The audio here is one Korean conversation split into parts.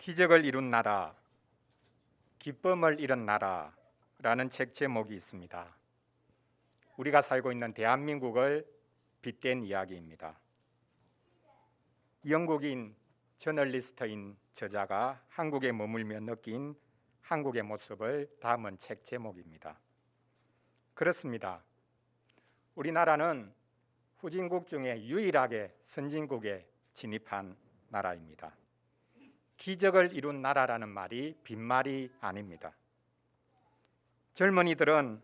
기적을 이룬 나라, 기쁨을 이룬 나라라는 책 제목이 있습니다. 우리가 살고 있는 대한민국을 빗댄 이야기입니다. 영국인 저널리스트인 저자가 한국에 머물며 느낀 한국의 모습을 담은 책 제목입니다. 그렇습니다. 우리나라는 후진국 중에 유일하게 선진국에 진입한 나라입니다. 기적을 이룬 나라라는 말이 빈말이 아닙니다. 젊은이들은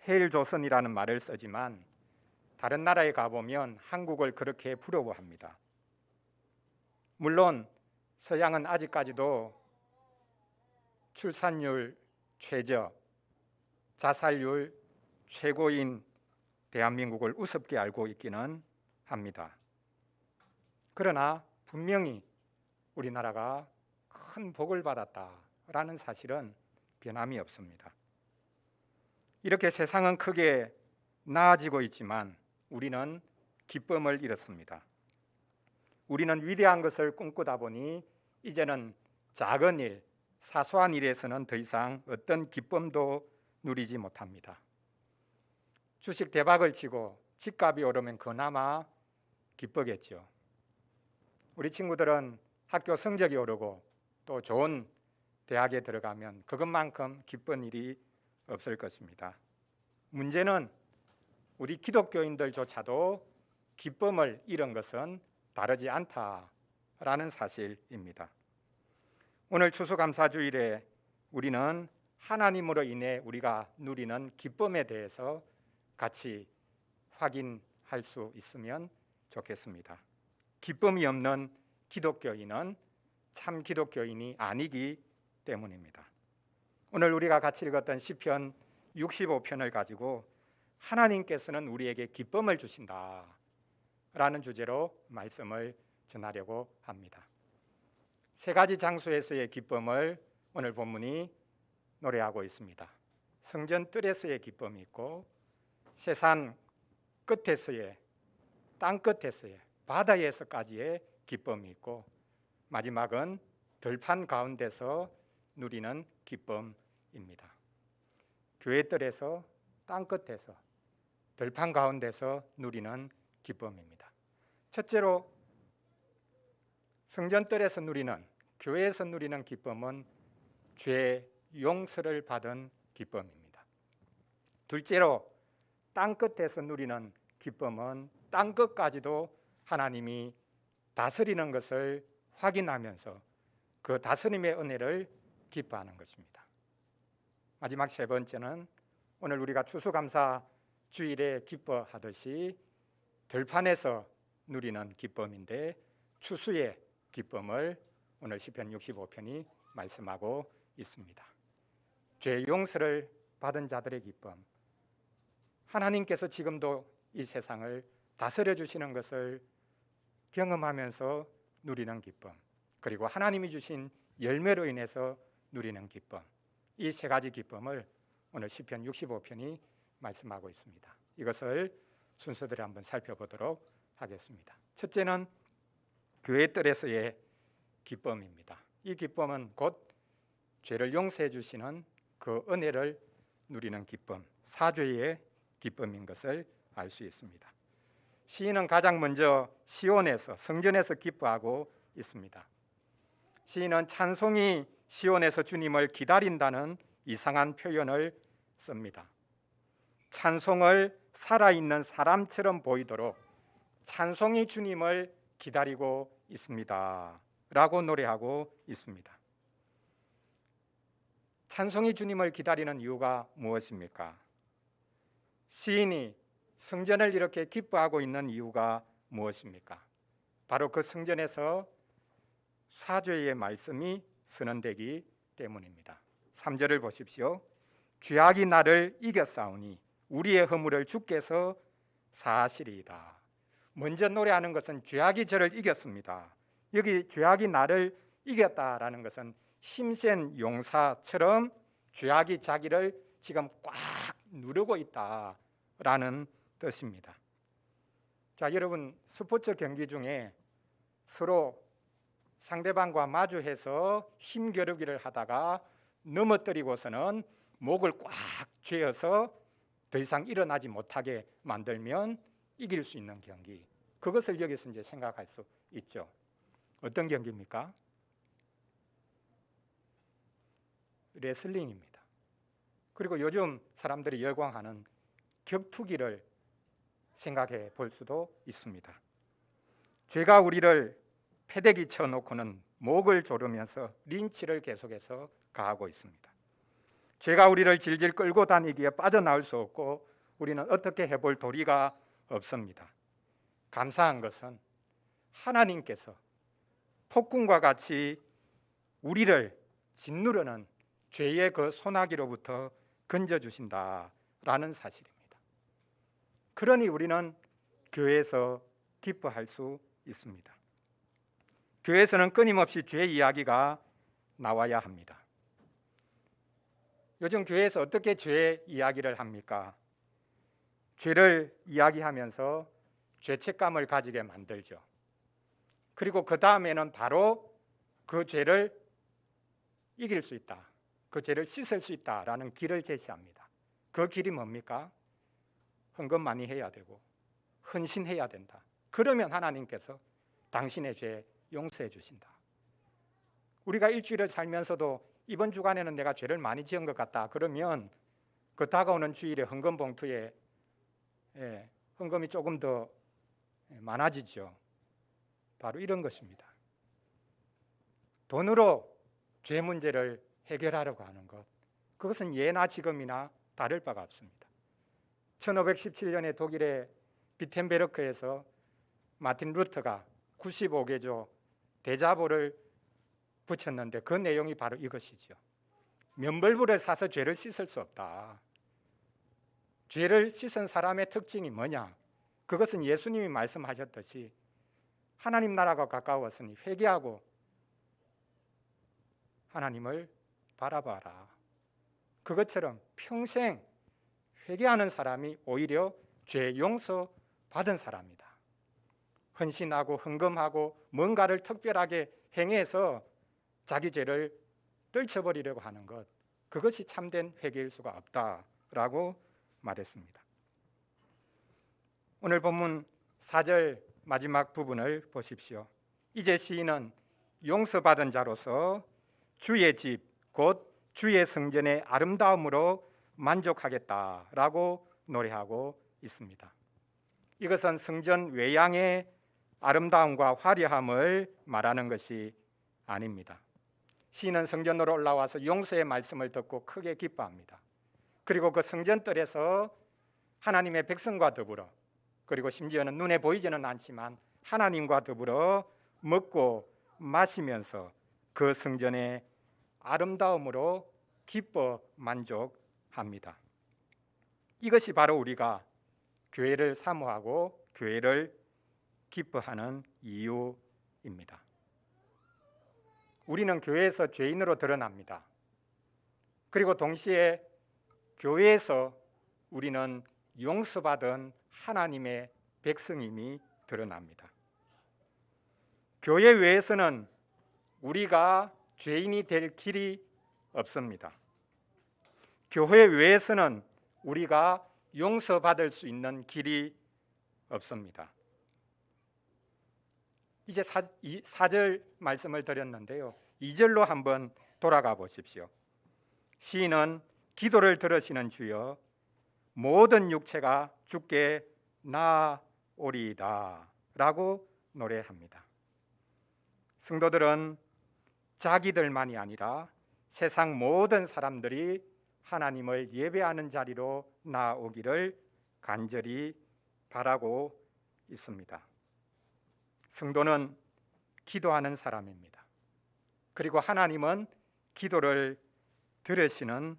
헬조선이라는 말을 쓰지만 다른 나라에 가보면 한국을 그렇게 부러워합니다. 물론 서양은 아직까지도 출산율 최저, 자살률 최고인 대한민국을 우습게 알고 있기는 합니다. 그러나 분명히 우리나라가 큰 복을 받았다라는 사실은 변함이 없습니다. 이렇게 세상은 크게 나아지고 있지만 우리는 기쁨을 잃었습니다. 우리는 위대한 것을 꿈꾸다 보니 이제는 작은 일, 사소한 일에서는 더 이상 어떤 기쁨도 누리지 못합니다. 주식 대박을 치고 집값이 오르면 그나마 기쁘겠죠. 우리 친구들은 학교 성적이 오르고 또 좋은 대학에 들어가면 그것만큼 기쁜 일이 없을 것입니다. 문제는 우리 기독교인들조차도 기쁨을 잃은 것은 다르지 않다라는 사실입니다. 오늘 추수감사주일에 우리는 하나님으로 인해 우리가 누리는 기쁨에 대해서 같이 확인할 수 있으면 좋겠습니다. 기쁨이 없는 기독교인은 참 기독교인이 아니기 때문입니다. 오늘 우리가 같이 읽었던 시편 65편을 가지고 하나님께서는 우리에게 기쁨을 주신다라는 주제로 말씀을 전하려고 합니다. 세 가지 장소에서의 기쁨을 오늘 본문이 노래하고 있습니다. 성전 뜰에서의 기쁨이 있고, 세상 끝에서의, 땅 끝에서의, 바다에서까지의 기쁨이 있고, 마지막은 들판 가운데서 누리는 기쁨입니다. 교회 뜰에서, 땅 끝에서, 들판 가운데서 누리는 기쁨입니다. 첫째로 성전 뜰에서 누리는, 교회에서 누리는 기쁨은 죄 용서를 받은 기쁨입니다. 둘째로 땅 끝에서 누리는 기쁨은 땅 끝까지도 하나님이 다스리는 것을 확인하면서 그 다스림의 은혜를 기뻐하는 것입니다. 마지막 세 번째는 오늘 우리가 추수감사 주일에 기뻐하듯이 들판에서 누리는 기쁨인데, 추수의 기쁨을 오늘 시편 65편이 말씀하고 있습니다. 죄 용서를 받은 자들의 기쁨, 하나님께서 지금도 이 세상을 다스려 주시는 것을 경험하면서 누리는 기쁨, 그리고 하나님이 주신 열매로 인해서 누리는 기쁨, 이 세 가지 기쁨을 오늘 시편 65편이 말씀하고 있습니다. 이것을 순서대로 한번 살펴보도록 하겠습니다. 첫째는 교회 뜰에서의 기쁨입니다. 이 기쁨은 곧 죄를 용서해 주시는 그 은혜를 누리는 기쁨, 사죄의 기쁨인 것을 알 수 있습니다. 시인은 가장 먼저 시온에서, 성전에서 기뻐하고 있습니다. 시인은 찬송이 시온에서 주님을 기다린다는 이상한 표현을 씁니다. 찬송을 살아있는 사람처럼 보이도록 찬송이 주님을 기다리고 있습니다 라고 노래하고 있습니다. 찬송이 주님을 기다리는 이유가 무엇입니까? 시인이 성전을 이렇게 기뻐하고 있는 이유가 무엇입니까? 바로 그 성전에서 사죄의 말씀이 선언되기 때문입니다. 3절을 보십시오. 죄악이 나를 이겼사오니 우리의 허물을 주께서 사하시리이다. 먼저 노래하는 것은 죄악이 저를 이겼습니다. 여기 죄악이 나를 이겼다라는 것은 힘센 용사처럼 죄악이 자기를 지금 꽉 누르고 있다라는 뜻입니다. 자, 여러분, 스포츠 경기 중에 서로 상대방과 마주해서 힘겨루기를 하다가 넘어뜨리고서는 목을 꽉 쥐어서 더 이상 일어나지 못하게 만들면 이길 수 있는 경기, 그것을 여기서 이제 생각할 수 있죠. 어떤 경기입니까? 레슬링입니다. 그리고 요즘 사람들이 열광하는 격투기를 생각해 볼 수도 있습니다. 죄가 우리를 패대기 쳐놓고는 목을 조르면서 린치를 계속해서 가하고 있습니다. 죄가 우리를 질질 끌고 다니기에 빠져나올 수 없고 우리는 어떻게 해볼 도리가 없습니다. 감사한 것은 하나님께서 폭군과 같이 우리를 짓누르는 죄의 그 소나기로부터 건져주신다라는 사실입니다. 그러니 우리는 교회에서 기뻐할 수 있습니다. 교회에서는 끊임없이 죄 이야기가 나와야 합니다. 요즘 교회에서 어떻게 죄 이야기를 합니까? 죄를 이야기하면서 죄책감을 가지게 만들죠. 그리고 그 다음에는 바로 그 죄를 이길 수 있다, 그 죄를 씻을 수 있다라는 길을 제시합니다. 그 길이 뭡니까? 헌금 많이 해야 되고 헌신해야 된다. 그러면 하나님께서 당신의 죄 용서해 주신다. 우리가 일주일을 살면서도 이번 주간에는 내가 죄를 많이 지은 것 같다, 그러면 그 다가오는 주일에 헌금 봉투에 헌금이 조금 더 많아지죠. 바로 이런 것입니다. 돈으로 죄 문제를 해결하려고 하는 것, 그것은 예나 지금이나 다를 바가 없습니다. 1517년에 독일의 비텐베르크에서 마틴 루터가 95개조 대자보를 붙였는데 그 내용이 바로 이것이죠. 면벌부를 사서 죄를 씻을 수 없다. 죄를 씻은 사람의 특징이 뭐냐? 그것은 예수님이 말씀하셨듯이 하나님 나라가 가까웠으니 회개하고 하나님을 바라봐라. 그것처럼 평생 회개하는 사람이 오히려 죄 용서 받은 사람이다. 헌신하고 헌금하고 뭔가를 특별하게 행해서 자기 죄를 떨쳐버리려고 하는 것, 그것이 참된 회개일 수가 없다라고 말했습니다. 오늘 본문 4절 마지막 부분을 보십시오. 이제 시인은 용서받은 자로서 주의 집, 곧 주의 성전의 아름다움으로 만족하겠다라고 노래하고 있습니다. 이것은 성전 외양의 아름다움과 화려함을 말하는 것이 아닙니다. 시인은 성전으로 올라와서 용서의 말씀을 듣고 크게 기뻐합니다. 그리고 그 성전뜰에서 하나님의 백성과 더불어, 그리고 심지어는 눈에 보이지는 않지만 하나님과 더불어 먹고 마시면서 그 성전의 아름다움으로 기뻐 만족합니다. 이것이 바로 우리가 교회를 사모하고 교회를 기뻐하는 이유입니다. 우리는 교회에서 죄인으로 드러납니다. 그리고 동시에 교회에서 우리는 용서받은 하나님의 백성임이 드러납니다. 교회 외에서는 우리가 죄인이 될 길이 없습니다. 교회 외에서는 우리가 용서받을 수 있는 길이 없습니다. 이제 4절 말씀을 드렸는데요, 2절로 한번 돌아가 보십시오. 시인은 기도를 들으시는 주여 모든 육체가 주께 나아오리이다 라고 노래합니다. 성도들은 자기들만이 아니라 세상 모든 사람들이 하나님을 예배하는 자리로 나아오기를 간절히 바라고 있습니다. 성도는 기도하는 사람입니다. 그리고 하나님은 기도를 들으시는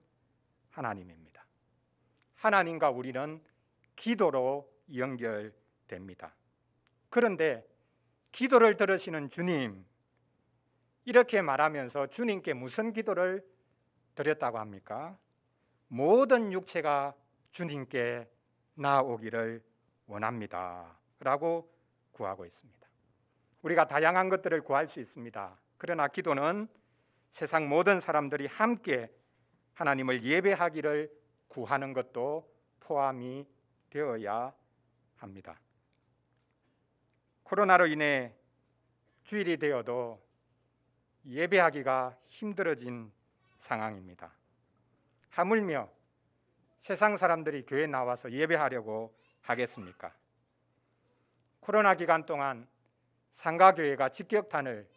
하나님입니다. 하나님과 우리는 기도로 연결됩니다. 그런데 기도를 들으시는 주님, 이렇게 말하면서 주님께 무슨 기도를 드렸다고 합니까? 모든 육체가 주님께 나아오기를 원합니다 라고 구하고 있습니다. 우리가 다양한 것들을 구할 수 있습니다. 그러나 기도는 세상 모든 사람들이 함께 하나님을 예배하기를 구하는 것도 포함이 되어야 합니다. 코로나로 인해 주일이 되어도 예배하기가 힘들어진 상황입니다. 하물며 세상 사람들이 교회에 나와서 예배하려고 하겠습니까? 코로나 기간 동안 상가교회가 직격탄을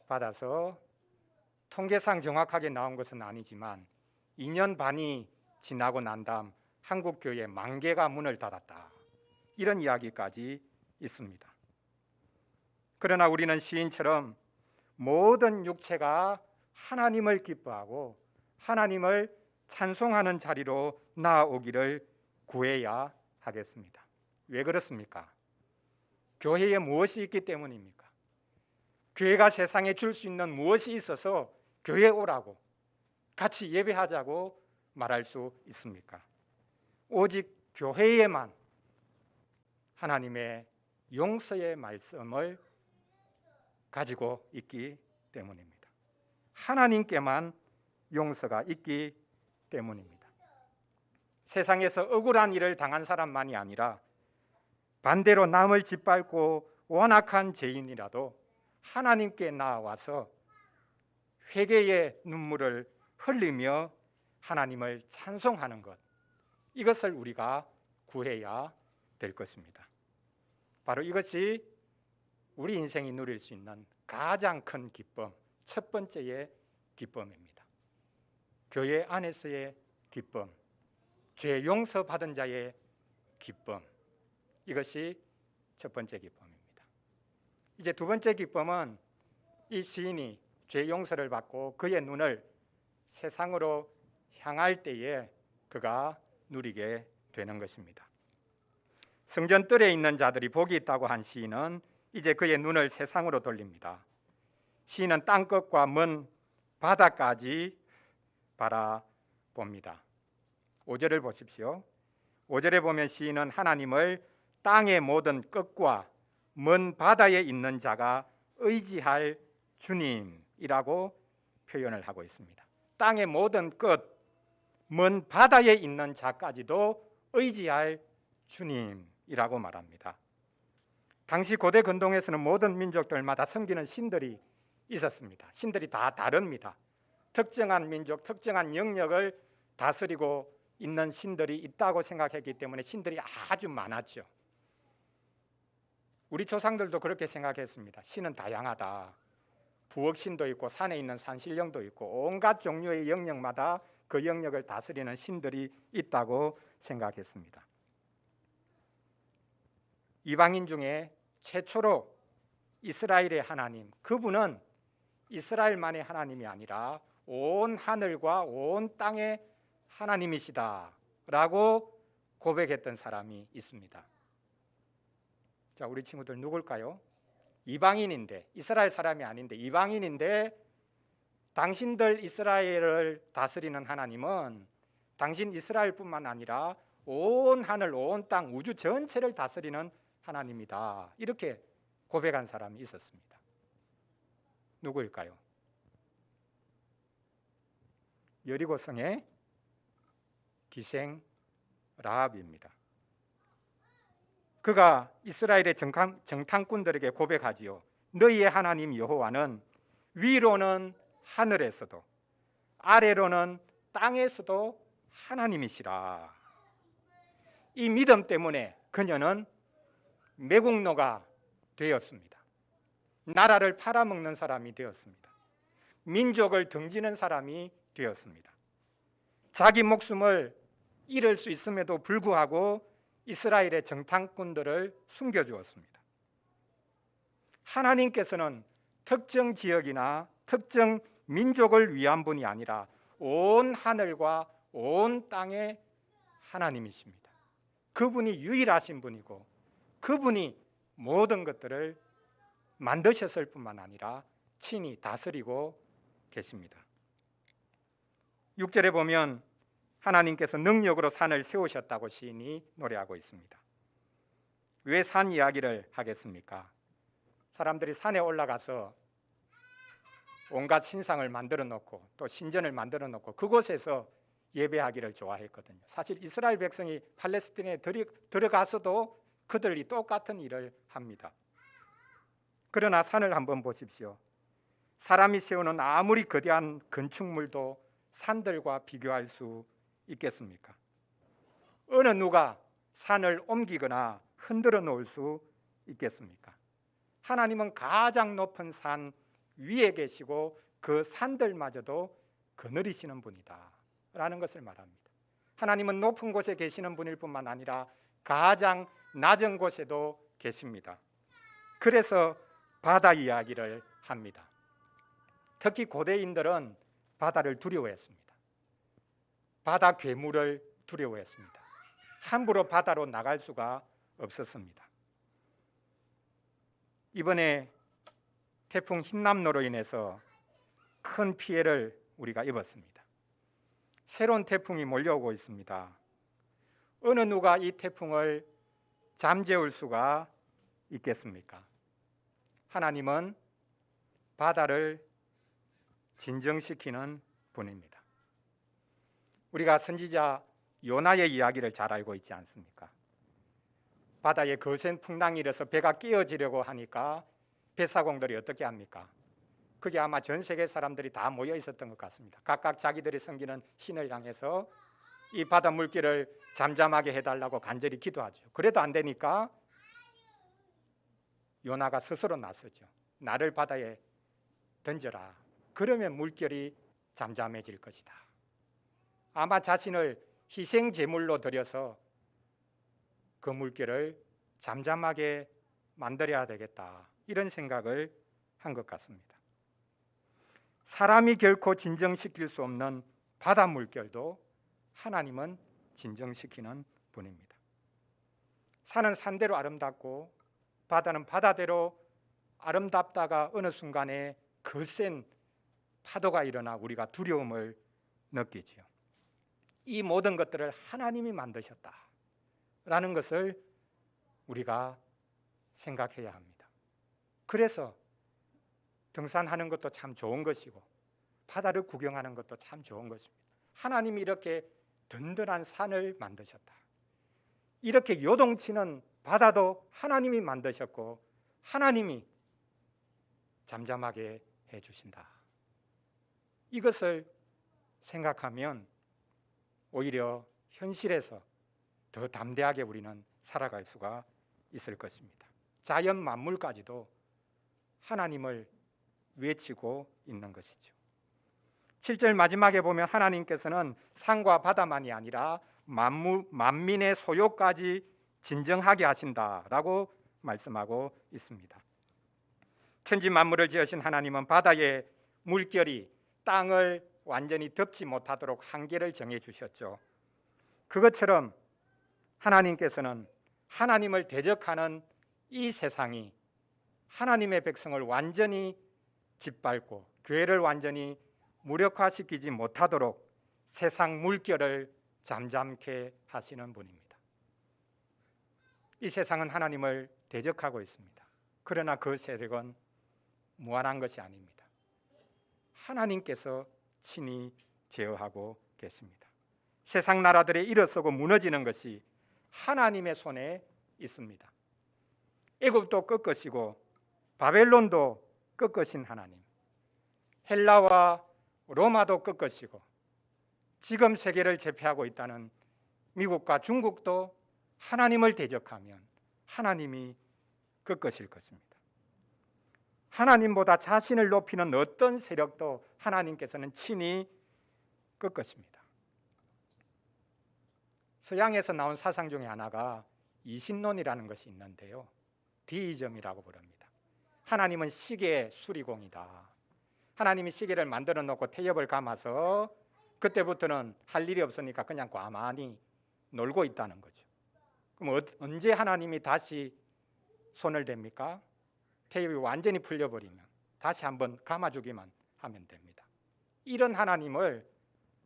받아서 통계상 정확하게 나온 것은 아니지만 2년 반이 지나고 난 다음 한국 교회 10,000개가 문을 닫았다, 이런 이야기까지 있습니다. 그러나 우리는 시인처럼 모든 육체가 하나님을 기뻐하고 하나님을 찬송하는 자리로 나아오기를 구해야 하겠습니다. 왜 그렇습니까? 교회에 무엇이 있기 때문입니까? 교회가 세상에 줄 수 있는 무엇이 있어서 교회에 오라고, 같이 예배하자고 말할 수 있습니까? 오직 교회에만 하나님의 용서의 말씀을 가지고 있기 때문입니다. 하나님께만 용서가 있기 때문입니다. 세상에서 억울한 일을 당한 사람만이 아니라 반대로 남을 짓밟고 완악한 죄인이라도 하나님께 나와서 회개의 눈물을 흘리며 하나님을 찬송하는 것, 이것을 우리가 구해야 될 것입니다. 바로 이것이 우리 인생이 누릴 수 있는 가장 큰 기쁨, 첫 번째의 기쁨입니다. 교회 안에서의 기쁨, 죄 용서받은 자의 기쁨, 이것이 첫 번째 기쁨입니다. 이제 두 번째 기쁨은 이 시인이 죄 용서를 받고 그의 눈을 세상으로 향할 때에 그가 누리게 되는 것입니다. 성전뜰에 있는 자들이 복이 있다고 한 시인은 이제 그의 눈을 세상으로 돌립니다. 시인은 땅끝과 먼 바다까지 바라봅니다. 5절을 보십시오. 5절에 보면 시인은 하나님을 땅의 모든 끝과 먼 바다에 있는 자가 의지할 주님이라고 표현을 하고 있습니다. 땅의 모든 끝, 먼 바다에 있는 자까지도 의지할 주님이라고 말합니다. 당시 고대 근동에서는 모든 민족들마다 섬기는 신들이 있었습니다. 신들이 다 다릅니다. 특정한 민족, 특정한 영역을 다스리고 있는 신들이 있다고 생각했기 때문에 신들이 아주 많았죠. 우리 조상들도 그렇게 생각했습니다. 신은 다양하다. 부엌신도 있고 산에 있는 산신령도 있고 온갖 종류의 영역마다 그 영역을 다스리는 신들이 있다고 생각했습니다. 이방인 중에 최초로 이스라엘의 하나님, 그분은 이스라엘만의 하나님이 아니라 온 하늘과 온 땅의 하나님이시다라고 고백했던 사람이 있습니다. 자, 우리 친구들 누굴까요? 이방인인데, 이스라엘 사람이 아닌데 이방인인데, 당신들 이스라엘을 다스리는 하나님은 당신 이스라엘뿐만 아니라 온 하늘, 온 땅, 우주 전체를 다스리는 하나님이다, 이렇게 고백한 사람이 있었습니다. 누구일까요? 여리고성의 기생 라합입니다. 그가 이스라엘의 정탐꾼들에게 고백하지요. 너희의 하나님 여호와는 위로는 하늘에서도 아래로는 땅에서도 하나님이시라. 이 믿음 때문에 그녀는 매국노가 되었습니다. 나라를 팔아먹는 사람이 되었습니다. 민족을 등지는 사람이 되었습니다. 자기 목숨을 잃을 수 있음에도 불구하고 이스라엘의 정탐꾼들을 숨겨주었습니다. 하나님께서는 특정 지역이나 특정 민족을 위한 분이 아니라 온 하늘과 온 땅의 하나님이십니다. 그분이 유일하신 분이고 그분이 모든 것들을 만드셨을 뿐만 아니라 친히 다스리고 계십니다. 6절에 보면 하나님께서 능력으로 산을 세우셨다고 시인이 노래하고 있습니다. 왜 산 이야기를 하겠습니까? 사람들이 산에 올라가서 온갖 신상을 만들어 놓고 또 신전을 만들어 놓고 그곳에서 예배하기를 좋아했거든요. 사실 이스라엘 백성이 팔레스틴에 들어가서도 그들이 똑같은 일을 합니다. 그러나 산을 한번 보십시오. 사람이 세우는 아무리 거대한 건축물도 산들과 비교할 수 있겠습니까? 어느 누가 산을 옮기거나 흔들어 놓을 수 있겠습니까? 하나님은 가장 높은 산 위에 계시고 그 산들마저도 거느리시는 분이다 라는 것을 말합니다. 하나님은 높은 곳에 계시는 분일 뿐만 아니라 가장 낮은 곳에도 계십니다. 그래서 바다 이야기를 합니다. 특히 고대인들은 바다를 두려워했습니다. 바다 괴물을 두려워했습니다. 함부로 바다로 나갈 수가 없었습니다. 이번에 태풍 흰남노로 인해서 큰 피해를 우리가 입었습니다. 새로운 태풍이 몰려오고 있습니다. 어느 누가 이 태풍을 잠재울 수가 있겠습니까? 하나님은 바다를 진정시키는 분입니다. 우리가 선지자 요나의 이야기를 잘 알고 있지 않습니까? 바다에 거센 풍랑이 일어서 배가 깨어지려고 하니까 배사공들이 어떻게 합니까? 그게 아마 전 세계 사람들이 다 모여 있었던 것 같습니다. 각각 자기들이 섬기는 신을 향해서 이 바다 물결을 잠잠하게 해달라고 간절히 기도하죠. 그래도 안 되니까 요나가 스스로 나서죠. 나를 바다에 던져라. 그러면 물결이 잠잠해질 것이다. 아마 자신을 희생 제물로 드려서 그 물결을 잠잠하게 만들어야 되겠다. 이런 생각을 한 것 같습니다. 사람이 결코 진정시킬 수 없는 바다 물결도 하나님은 진정시키는 분입니다. 산은 산대로 아름답고 바다는 바다대로 아름답다가 어느 순간에 거센 파도가 일어나 우리가 두려움을 느끼지요. 이 모든 것들을 하나님이 만드셨다라는 것을 우리가 생각해야 합니다. 그래서 등산하는 것도 참 좋은 것이고 바다를 구경하는 것도 참 좋은 것입니다. 하나님이 이렇게 든든한 산을 만드셨다. 이렇게 요동치는 바다도 하나님이 만드셨고 하나님이 잠잠하게 해주신다. 이것을 생각하면 오히려 현실에서 더 담대하게 우리는 살아갈 수가 있을 것입니다. 자연 만물까지도 하나님을 외치고 있는 것이죠. 7절 마지막에 보면 하나님께서는 산과 바다만이 아니라 만민의 소욕까지 진정하게 하신다라고 말씀하고 있습니다. 천지 만물을 지으신 하나님은 바다의 물결이 땅을 완전히 덮지 못하도록 한계를 정해 주셨죠. 그것처럼 하나님께서는 하나님을 대적하는 이 세상이 하나님의 백성을 완전히 짓밟고 교회를 완전히 무력화시키지 못하도록 세상 물결을 잠잠케 하시는 분입니다. 이 세상은 하나님을 대적하고 있습니다. 그러나 그 세력은 무한한 것이 아닙니다. 하나님께서 친히 제어하고 계십니다. 세상 나라들이 일어서고 무너지는 것이 하나님의 손에 있습니다. 애굽도 꺾으시고 바벨론도 꺾으신 하나님, 헬라와 로마도 꺾으시고 지금 세계를 제패하고 있다는 미국과 중국도 하나님을 대적하면 하나님이 꺾으실 것입니다. 하나님보다 자신을 높이는 어떤 세력도 하나님께서는 친히 꺾으십니다. 서양에서 나온 사상 중에 하나가 이신론이라는 것이 있는데요, 디이즘이라고 부릅니다. 하나님은 시계의 수리공이다. 하나님이 시계를 만들어 놓고 태엽을 감아서 그때부터는 할 일이 없으니까 그냥 가만히 놀고 있다는 거죠. 그럼 언제 하나님이 다시 손을 댑니까? 태엽이 완전히 풀려버리면 다시 한번 감아주기만 하면 됩니다. 이런 하나님을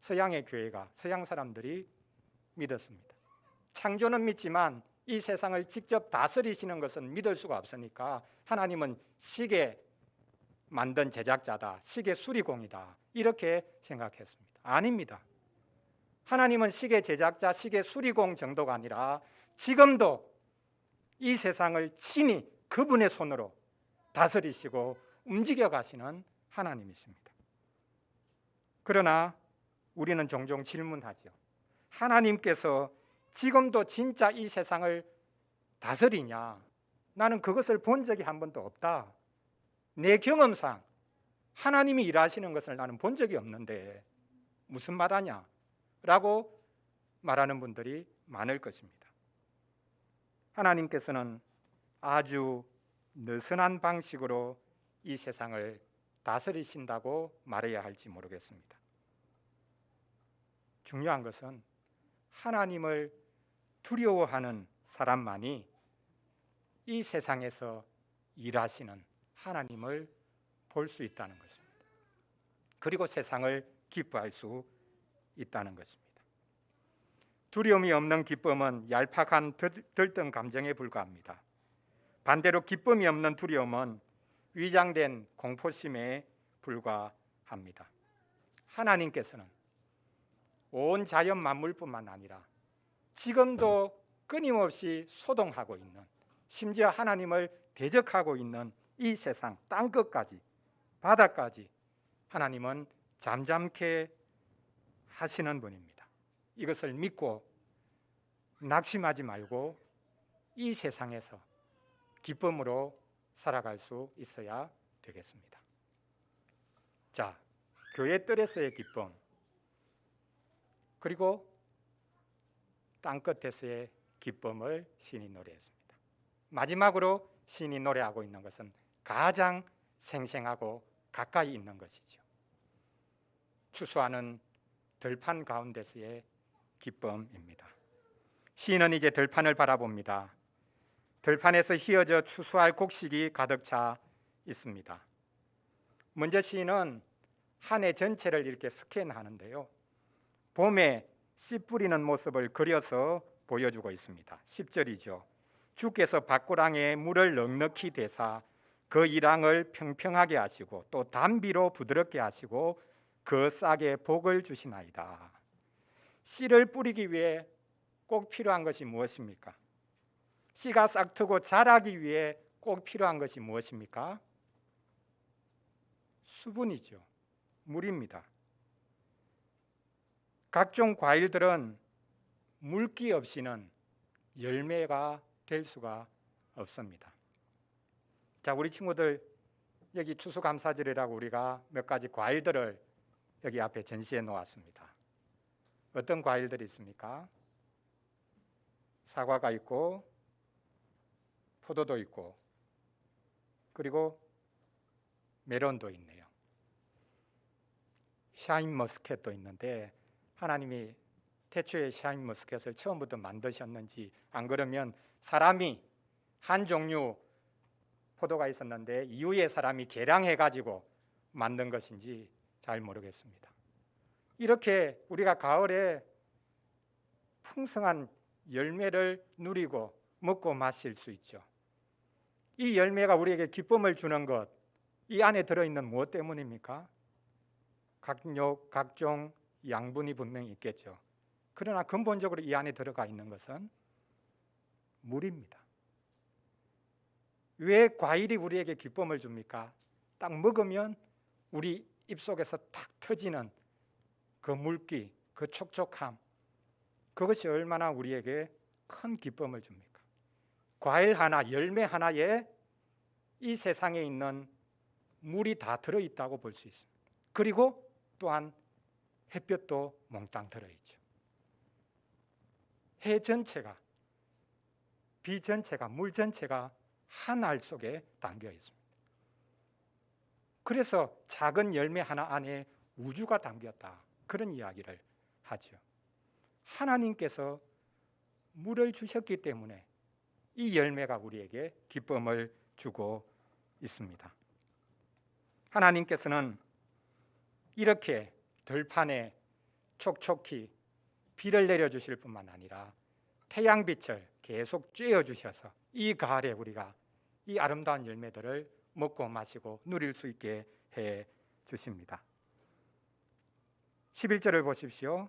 서양의 교회가, 서양 사람들이 믿었습니다. 창조는 믿지만 이 세상을 직접 다스리시는 것은 믿을 수가 없으니까 하나님은 시계 만든 제작자다, 시계 수리공이다, 이렇게 생각했습니다. 아닙니다. 하나님은 시계 제작자, 시계 수리공 정도가 아니라 지금도 이 세상을 친히 그분의 손으로 다스리시고 움직여 가시는 하나님이십니다. 그러나 우리는 종종 질문하죠. 하나님께서 지금도 진짜 이 세상을 다스리냐? 나는 그것을 본 적이 한 번도 없다. 내 경험상 하나님이 일하시는 것을 나는 본 적이 없는데 무슨 말하냐? 라고 말하는 분들이 많을 것입니다. 하나님께서는 아주 느슨한 방식으로 이 세상을 다스리신다고 말해야 할지 모르겠습니다. 중요한 것은 하나님을 두려워하는 사람만이 이 세상에서 일하시는 하나님을 볼 수 있다는 것입니다. 그리고 세상을 기뻐할 수 있다는 것입니다. 두려움이 없는 기쁨은 얄팍한 들뜬 감정에 불과합니다. 반대로 기쁨이 없는 두려움은 위장된 공포심에 불과합니다. 하나님께서는 온 자연 만물뿐만 아니라 지금도 끊임없이 소동하고 있는, 심지어 하나님을 대적하고 있는 이 세상 땅끝까지, 바다까지 하나님은 잠잠케 하시는 분입니다. 이것을 믿고 낙심하지 말고 이 세상에서 기쁨으로 살아갈 수 있어야 되겠습니다. 자, 교회 뜰에서의 기쁨, 그리고 땅끝에서의 기쁨을 시인이 노래했습니다. 마지막으로 시인이 노래하고 있는 것은 가장 생생하고 가까이 있는 것이죠. 추수하는 들판 가운데서의 기쁨입니다. 시인은 이제 들판을 바라봅니다. 들판에서 휘어져 추수할 곡식이 가득 차 있습니다. 먼저 시인은 한 해 전체를 이렇게 스캔하는데요, 봄에 씨 뿌리는 모습을 그려서 보여주고 있습니다. 10절이죠. 주께서 밭고랑에 물을 넉넉히 대사 그 이랑을 평평하게 하시고 또 단비로 부드럽게 하시고 그 싹에 복을 주시나이다. 씨를 뿌리기 위해 꼭 필요한 것이 무엇입니까? 씨가 싹트고 자라기 위해 꼭 필요한 것이 무엇입니까? 수분이죠. 물입니다. 각종 과일들은 물기 없이는 열매가 될 수가 없습니다. 자, 우리 친구들 여기 추수감사절이라고 우리가 몇 가지 과일들을 여기 앞에 전시해 놓았습니다. 어떤 과일들이 있습니까? 사과가 있고 포도도 있고 그리고 메론도 있네요. 샤인머스켓도 있는데 하나님이 태초에 샤인머스켓을 처음부터 만드셨는지, 안 그러면 사람이 한 종류 포도가 있었는데 이후에 사람이 개량해 가지고 만든 것인지 잘 모르겠습니다. 이렇게 우리가 가을에 풍성한 열매를 누리고 먹고 마실 수 있죠. 이 열매가 우리에게 기쁨을 주는 것, 이 안에 들어있는 무엇 때문입니까? 각종 양분이 분명히 있겠죠. 그러나 근본적으로 이 안에 들어가 있는 것은 물입니다. 왜 과일이 우리에게 기쁨을 줍니까? 딱 먹으면 우리 입속에서 탁 터지는 그 물기, 그 촉촉함, 그것이 얼마나 우리에게 큰 기쁨을 줍니까? 과일 하나, 열매 하나에 이 세상에 있는 물이 다 들어있다고 볼 수 있습니다. 그리고 또한 햇볕도 몽땅 들어있죠. 해 전체가, 비 전체가, 물 전체가 한 알 속에 담겨 있습니다. 그래서 작은 열매 하나 안에 우주가 담겼다, 그런 이야기를 하죠. 하나님께서 물을 주셨기 때문에 이 열매가 우리에게 기쁨을 주고 있습니다. 하나님께서는 이렇게 들판에 촉촉히 비를 내려주실 뿐만 아니라 태양빛을 계속 쬐어 주셔서 이 가을에 우리가 이 아름다운 열매들을 먹고 마시고 누릴 수 있게 해 주십니다. 11절을 보십시오.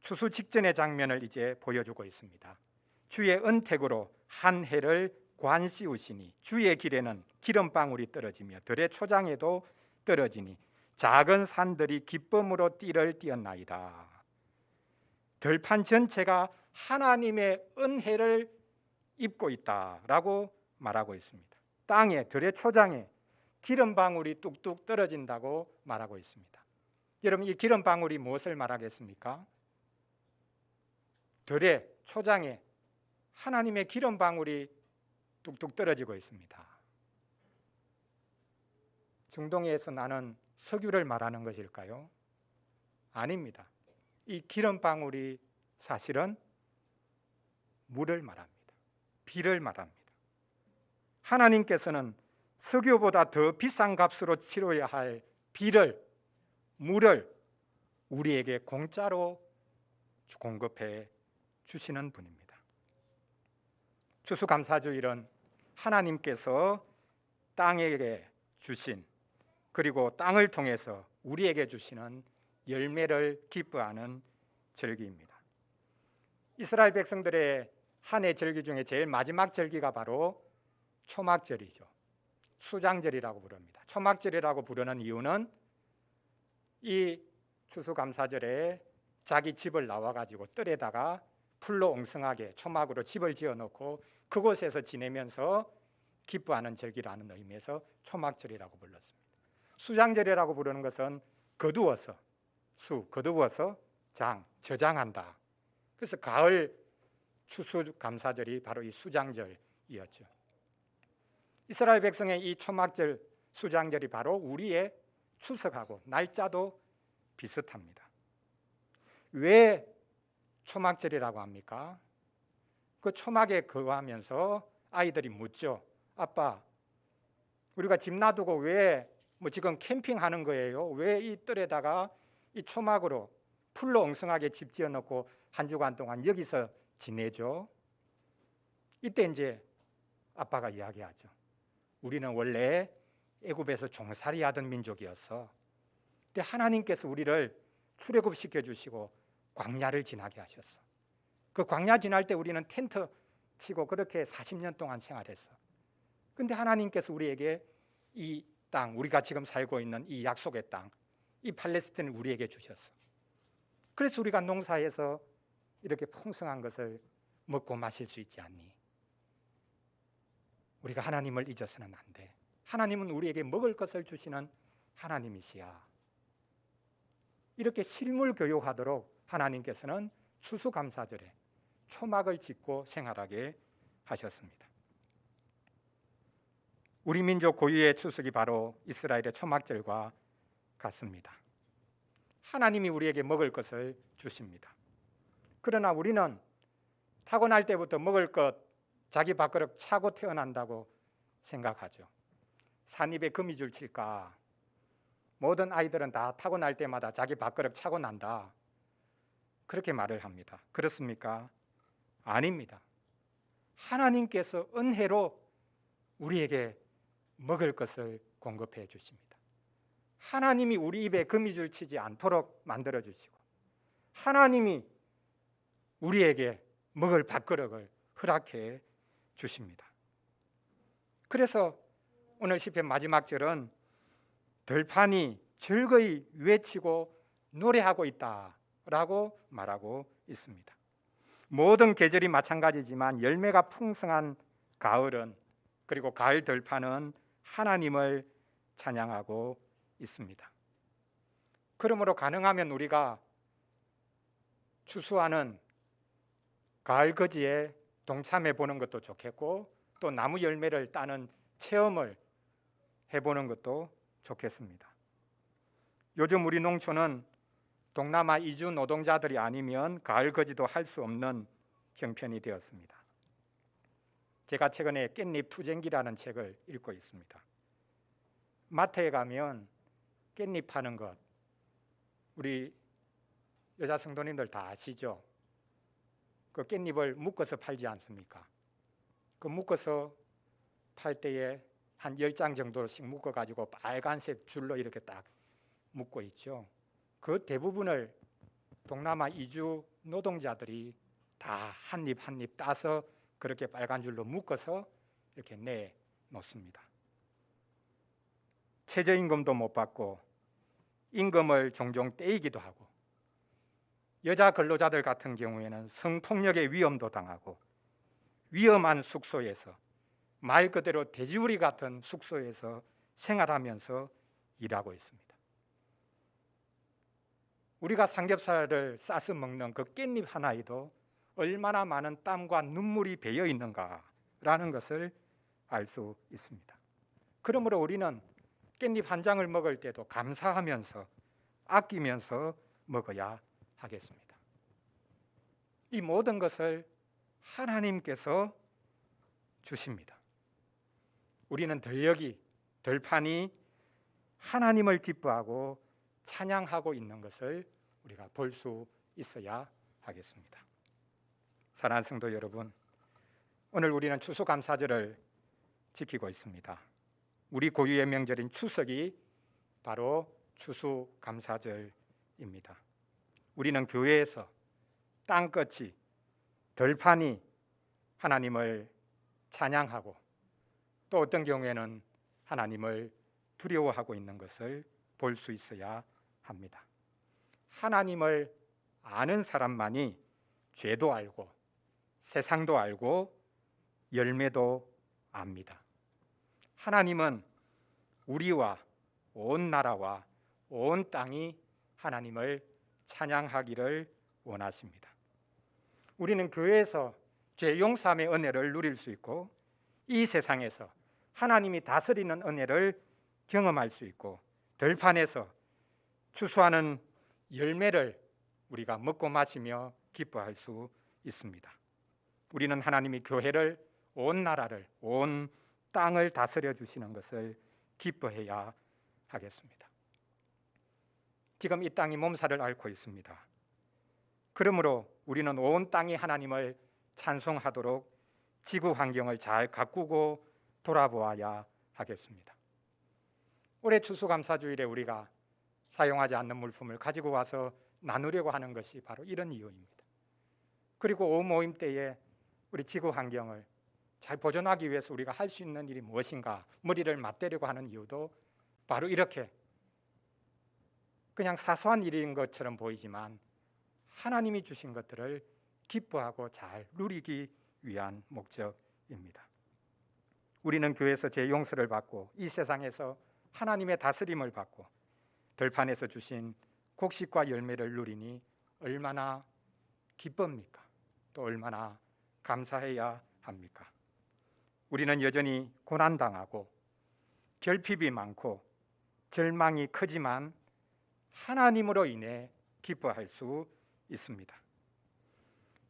추수 직전의 장면을 이제 보여주고 있습니다. 주의 은택으로 한 해를 관 씌우시니 주의 길에는 기름방울이 떨어지며 들의 초장에도 떨어지니 작은 산들이 기쁨으로 띠를 띄었나이다. 들판 전체가 하나님의 은혜를 입고 있다라고 말하고 있습니다. 땅에 들의 초장에 기름방울이 뚝뚝 떨어진다고 말하고 있습니다. 여러분, 이 기름방울이 무엇을 말하겠습니까? 들의 초장에 하나님의 기름방울이 뚝뚝 떨어지고 있습니다. 중동에서 나는 석유를 말하는 것일까요? 아닙니다. 이 기름방울이 사실은 물을 말합니다. 비를 말합니다. 하나님께서는 석유보다 더 비싼 값으로 치러야 할 비를, 물을 우리에게 공짜로 공급해 주시는 분입니다. 추수감사주일은 하나님께서 땅에게 주신, 그리고 땅을 통해서 우리에게 주시는 열매를 기뻐하는 절기입니다. 이스라엘 백성들의 한 해 절기 중에 제일 마지막 절기가 바로 초막절이죠. 수장절이라고 부릅니다. 초막절이라고 부르는 이유는 이 추수감사절에 자기 집을 나와가지고 뜰에다가 풀로 엉성하게 초막으로 집을 지어놓고 그곳에서 지내면서 기뻐하는 절기라는 의미에서 초막절이라고 불렀습니다. 수장절이라고 부르는 것은 거두어서, 거두어서 저장한다. 그래서 가을 추수감사절이 바로 이 수장절이었죠. 이스라엘 백성의 이 초막절, 수장절이 바로 우리의 추석하고 날짜도 비슷합니다. 왜 초막절이라고 합니까? 그 초막에 거하면서 아이들이 묻죠. 아빠, 우리가 집 놔두고 왜 지금 캠핑하는 거예요? 왜 이 뜰에다가 이 초막으로 풀로 엉성하게 집 지어놓고 한 주간 동안 여기서 지내죠? 이때 이제 아빠가 이야기하죠. 우리는 원래 애굽에서 종살이 하던 민족이었어. 근데 하나님께서 우리를 출애굽시켜 주시고 광야를 지나게 하셨어. 그 광야 지날 때 우리는 텐트 치고 그렇게 40년 동안 생활했어. 근데 하나님께서 우리에게 이 땅, 우리가 지금 살고 있는 이 약속의 땅, 이 팔레스틴을 우리에게 주셨어. 그래서 우리가 농사해서 이렇게 풍성한 것을 먹고 마실 수 있지 않니? 우리가 하나님을 잊어서는 안 돼. 하나님은 우리에게 먹을 것을 주시는 하나님이시야. 이렇게 실물 교육하도록 하나님께서는 추수감사절에 초막을 짓고 생활하게 하셨습니다. 우리 민족 고유의 추석이 바로 이스라엘의 초막절과 같습니다. 하나님이 우리에게 먹을 것을 주십니다. 그러나 우리는 타고날 때부터 먹을 것 자기 밥그릇 차고 태어난다고 생각하죠. 산입에 거미줄 칠까? 모든 아이들은 다 타고날 때마다 자기 밥그릇 차고 난다. 그렇게 말을 합니다. 그렇습니까? 아닙니다. 하나님께서 은혜로 우리에게 먹을 것을 공급해 주십니다. 하나님이 우리 입에 거미줄 치지 않도록 만들어 주시고 하나님이 우리에게 먹을 밥그릇을 허락해 주십니다. 그래서 오늘 시편 마지막 절은 들판이 즐거이 외치고 노래하고 있다라고 말하고 있습니다. 모든 계절이 마찬가지지만 열매가 풍성한 가을은, 그리고 가을 들판은 하나님을 찬양하고 있습니다. 그러므로 가능하면 우리가 추수하는 가을 거지에 동참해 보는 것도 좋겠고, 또 나무 열매를 따는 체험을 해보는 것도 좋겠습니다. 요즘 우리 농촌은 동남아 이주 노동자들이 아니면 가을 거지도 할 수 없는 형편이 되었습니다. 제가 최근에 깻잎 투쟁기라는 책을 읽고 있습니다. 마트에 가면 깻잎 파는 것, 우리 여자 성도님들 다 아시죠? 그 깻잎을 묶어서 팔지 않습니까? 그 묶어서 팔 때에 한 10장 정도씩 묶어가지고 빨간색 줄로 이렇게 딱 묶고 있죠. 그 대부분을 동남아 이주 노동자들이 다 한 입 한 입 따서 그렇게 빨간 줄로 묶어서 이렇게 내놓습니다. 최저임금도 못 받고 임금을 종종 떼이기도 하고, 여자 근로자들 같은 경우에는 성폭력의 위험도 당하고, 위험한 숙소에서, 말 그대로 돼지우리 같은 숙소에서 생활하면서 일하고 있습니다. 우리가 삼겹살을 싸서 먹는 그 깻잎 하나에도 얼마나 많은 땀과 눈물이 배어 있는가라는 것을 알 수 있습니다. 그러므로 우리는 깻잎 한 장을 먹을 때도 감사하면서 아끼면서 먹어야 하겠습니다. 이 모든 것을 하나님께서 주십니다. 우리는 덜판이 하나님을 기뻐하고 찬양하고 있는 것을 우리가 볼 수 있어야 하겠습니다. 사랑하는 성도 여러분, 오늘 우리는 추수감사절을 지키고 있습니다. 우리 고유의 명절인 추석이 바로 추수감사절입니다. 우리는 교회에서 땅끝이 덜판이 하나님을 찬양하고, 또 어떤 경우에는 하나님을 두려워하고 있는 것을 볼 수 있어야 합니다. 하나님을 아는 사람만이 죄도 알고 세상도 알고 열매도 압니다. 하나님은 우리와 온 나라와 온 땅이 하나님을 찬양하기를 원하십니다. 우리는 교회에서 죄 용서함의 은혜를 누릴 수 있고, 이 세상에서 하나님이 다스리는 은혜를 경험할 수 있고, 들판에서 추수하는 열매를 우리가 먹고 마시며 기뻐할 수 있습니다. 우리는 하나님이 교회를, 온 나라를, 온 땅을 다스려 주시는 것을 기뻐해야 하겠습니다. 지금 이 땅이 몸살을 앓고 있습니다. 그러므로 우리는 온 땅이 하나님을 찬송하도록 지구 환경을 잘 가꾸고 돌아보아야 하겠습니다. 올해 추수감사주일에 우리가 사용하지 않는 물품을 가지고 와서 나누려고 하는 것이 바로 이런 이유입니다. 그리고 오모임 때에 우리 지구 환경을 잘 보존하기 위해서 우리가 할 수 있는 일이 무엇인가 머리를 맞대려고 하는 이유도 바로 이렇게 그냥 사소한 일인 것처럼 보이지만 하나님이 주신 것들을 기뻐하고 잘 누리기 위한 목적입니다. 우리는 교회에서 제 용서를 받고 이 세상에서 하나님의 다스림을 받고 들판에서 주신 곡식과 열매를 누리니 얼마나 기쁩니까? 또 얼마나 감사해야 합니까? 우리는 여전히 고난당하고 결핍이 많고 절망이 크지만 하나님으로 인해 기뻐할 수 있습니다.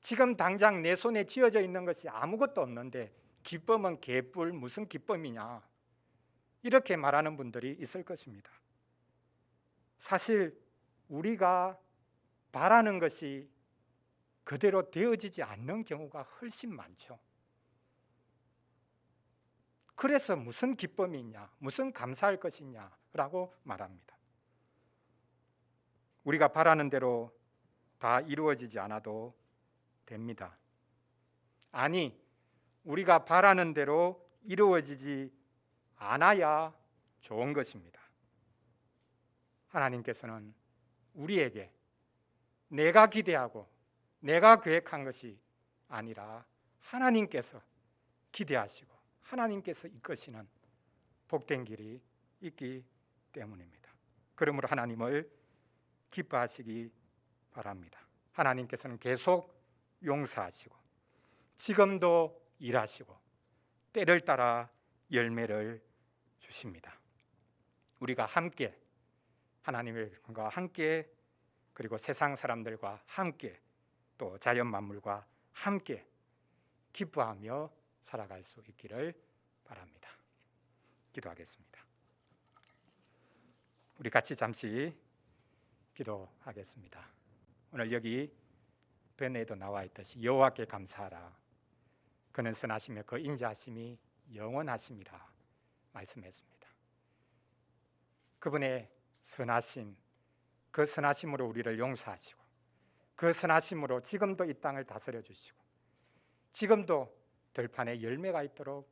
지금 당장 내 손에 쥐어져 있는 것이 아무것도 없는데 기쁨은 개뿔 무슨 기쁨이냐, 이렇게 말하는 분들이 있을 것입니다. 사실 우리가 바라는 것이 그대로 되어지지 않는 경우가 훨씬 많죠. 그래서 무슨 기쁨이 있냐, 무슨 감사할 것이냐라고 말합니다. 우리가 바라는 대로 다 이루어지지 않아도 됩니다. 아니, 우리가 바라는 대로 이루어지지 않아야 좋은 것입니다. 하나님께서는 우리에게 내가 기대하고 내가 계획한 것이 아니라 하나님께서 기대하시고 하나님께서 이끄시는 복된 길이 있기 때문입니다. 그러므로 하나님을 기뻐하시기 바랍니다. 하나님께서는 계속 용서하시고 지금도 일하시고 때를 따라 열매를 주십니다. 우리가 함께 하나님과 함께, 그리고 세상 사람들과 함께, 또 자연 만물과 함께 기뻐하며 살아갈 수 있기를 바랍니다. 기도하겠습니다. 우리 같이 잠시 기도하겠습니다. 오늘 여기 벤에도 나와 있듯이 여호와께 감사하라. 그는 선하시며 그 인자하심이 영원하심이라 말씀했습니다. 그분의 선하심, 그 선하심으로 우리를 용서하시고 그 선하심으로 지금도 이 땅을 다스려 주시고 지금도 들판에 열매가 있도록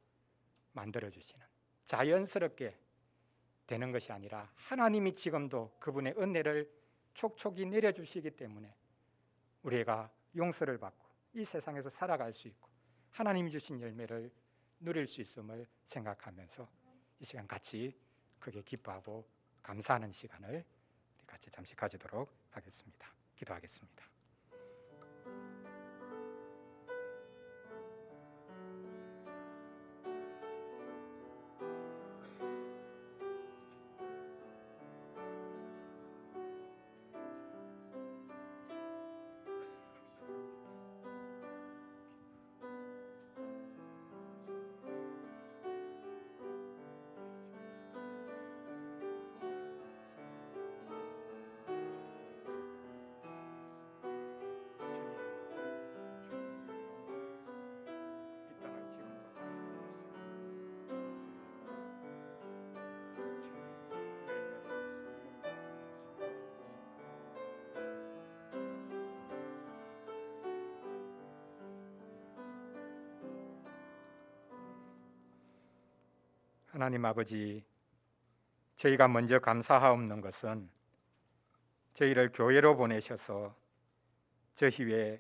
만들어 주시는, 자연스럽게 되는 것이 아니라 하나님이 지금도 그분의 은혜를 촉촉히 내려주시기 때문에 우리가 용서를 받고 이 세상에서 살아갈 수 있고 하나님이 주신 열매를 누릴 수 있음을 생각하면서 이 시간 같이 크게 기뻐하고 감사하는 시간을 같이 잠시 가지도록 하겠습니다. 기도하겠습니다. 하나님 아버지, 저희가 먼저 감사하옵는 것은 저희를 교회로 보내셔서 저희의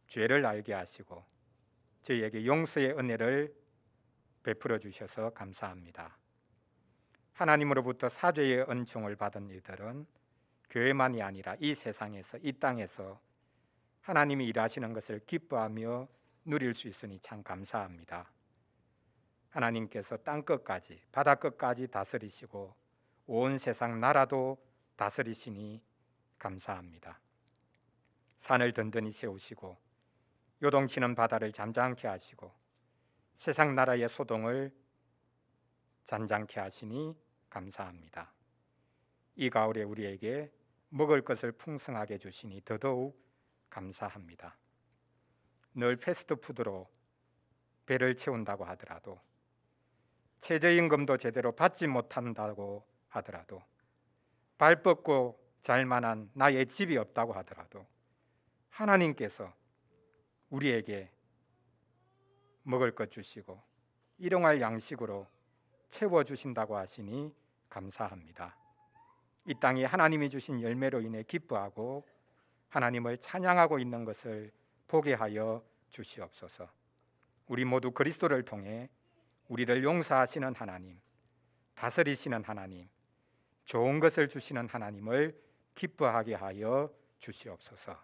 죄를 알게 하시고 저희에게 용서의 은혜를 베풀어 주셔서 감사합니다. 하나님으로부터 사죄의 은총을 받은 이들은 교회만이 아니라 이 세상에서, 이 땅에서 하나님이 일하시는 것을 기뻐하며 누릴 수 있으니 참 감사합니다. 하나님께서 땅끝까지, 바다끝까지 다스리시고 온 세상 나라도 다스리시니 감사합니다. 산을 든든히 세우시고 요동치는 바다를 잠잠케 하시고 세상 나라의 소동을 잔잔케 하시니 감사합니다. 이 가을에 우리에게 먹을 것을 풍성하게 주시니 더더욱 감사합니다. 늘 패스트푸드로 배를 채운다고 하더라도, 최저임금도 제대로 받지 못한다고 하더라도, 발 뻗고 잘 만한 나의 집이 없다고 하더라도 하나님께서 우리에게 먹을 것 주시고 일용할 양식으로 채워주신다고 하시니 감사합니다. 이 땅이 하나님이 주신 열매로 인해 기뻐하고 하나님을 찬양하고 있는 것을 보게 하여 주시옵소서. 우리 모두 그리스도를 통해 우리를 용서하시는 하나님, 다스리시는 하나님, 좋은 것을 주시는 하나님을 기뻐하게 하여 주시옵소서.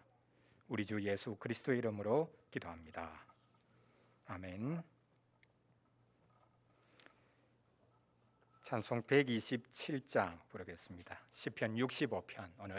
우리 주 예수 그리스도의 이름으로 기도합니다. 아멘. 찬송 127장 부르겠습니다. 시편 65편 오늘